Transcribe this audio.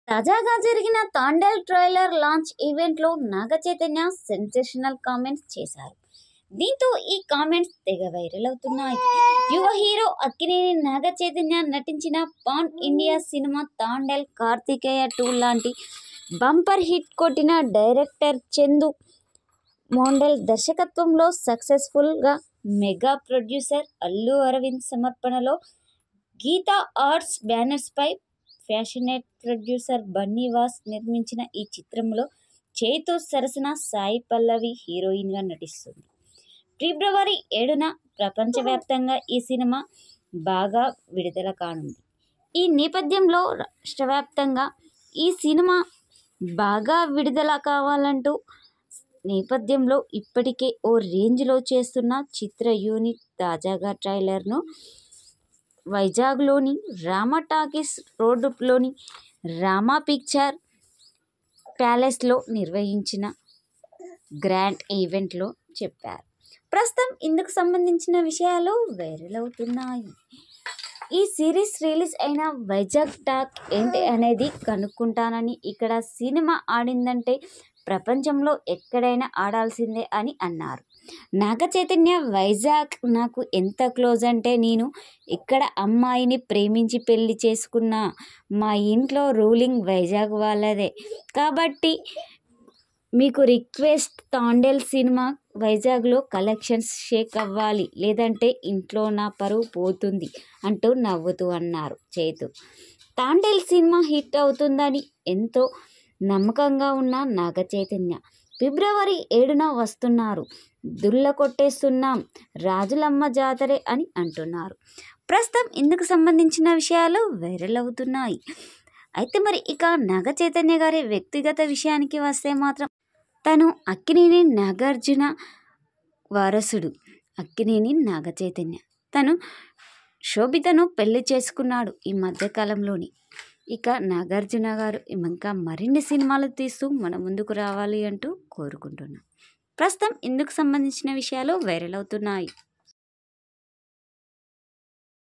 తాజాగా జరిగిన Thandel trailer launch ఈవెంట్లో నాగ చైతన్య సెన్సేషనల్ కామెంట్స్ చేశారు. దీంతో ఈ కామెంట్స్ తెగ వైరల్ అవుతున్నాయి. యువ హీరో అక్కినేని నాగ చైతన్య నటించిన pan India cinema Thandel Karthikeya 2 లాంటి బంపర్ హిట్ కొట్టిన డైరెక్టర్ చందు మోండల్ దర్శకత్వంలో సక్సెస్ఫుల్గా మెగా ప్రొడ్యూసర్ అల్లు అరవింద్ సమర్పణలో గీతా ఆర్ట్స్ బ్యానర్స్పై ఫ్యాషనేట్ ప్రొడ్యూసర్ బన్నీవాస్ నిర్మించిన ఈ చిత్రంలో చైతు సరసన సాయి పల్లవి హీరోయిన్గా నటిస్తుంది. ఫిబ్రవరి 7న ప్రపంచవ్యాప్తంగా ఈ సినిమా బాగా విడుదల కానుంది. ఈ నేపథ్యంలో రాష్ట్రవ్యాప్తంగా ఈ సినిమా బాగా విడుదల కావాలంటూ నేపథ్యంలో ఇప్పటికే ఓ రేంజ్లో చేస్తున్న చిత్ర యూనిట్ తాజాగా ట్రైలర్ను వైజాగ్లోని రామా టాకీస్ రోడ్డులోని రామా పిక్చర్ ప్యాలెస్లో నిర్వహించిన గ్రాండ్ ఈవెంట్లో చెప్పారు. ప్రస్తుతం ఇందుకు సంబంధించిన విషయాలు వైరల్ అవుతున్నాయి. ఈ సిరీస్ రిలీజ్ అయిన వైజాగ్ టాక్ ఏంటి అనేది కనుక్కుంటానని, ఇక్కడ సినిమా ఆడిందంటే ప్రపంచంలో ఎక్కడైనా ఆడాల్సిందే అని అన్నారు. నాగ చైతన్య వైజాగ్ నాకు ఎంత క్లోజ్ అంటే నేను ఇక్కడ అమ్మాయిని ప్రేమించి పెళ్లి చేసుకున్నా. మా ఇంట్లో రూలింగ్ వైజాగ్ వాళ్ళదే. కాబట్టి మీకు రిక్వెస్ట్, తాండేల్ సినిమా వైజాగ్లో కలెక్షన్స్ షేక్ అవ్వాలి, లేదంటే ఇంట్లో నా పరువు పోతుంది అంటూ నవ్వుతూ అన్నారు చైతు. తాండేల్ సినిమా హిట్ అవుతుందని ఎంతో నమ్మకంగా ఉన్న నాగ చైతన్య ఫిబ్రవరి 7న వస్తున్నారు. దుల్ల కొట్టేస్తున్నాం, రాజులమ్మ జాతరే అని అంటున్నారు. ప్రస్తుతం ఇందుకు సంబంధించిన విషయాలు వైరల్ అవుతున్నాయి. అయితే మరి ఇక నాగ చైతన్య గారి వ్యక్తిగత విషయానికి వస్తే మాత్రం తను అక్కినేని నాగార్జున వారసుడు. అక్కినేని నాగ చైతన్య తను శోభితను పెళ్లి చేసుకున్నాడు ఈ మధ్యకాలంలోని. ఇక నాగార్జున గారు ఇంకా మరిన్ని సినిమాలు తీస్తూ మన ముందుకు రావాలి అంటూ కోరుకుంటున్నాం. ప్రస్తుతం ఇందుకు సంబంధించిన విషయాలు వైరల్ అవుతున్నాయి.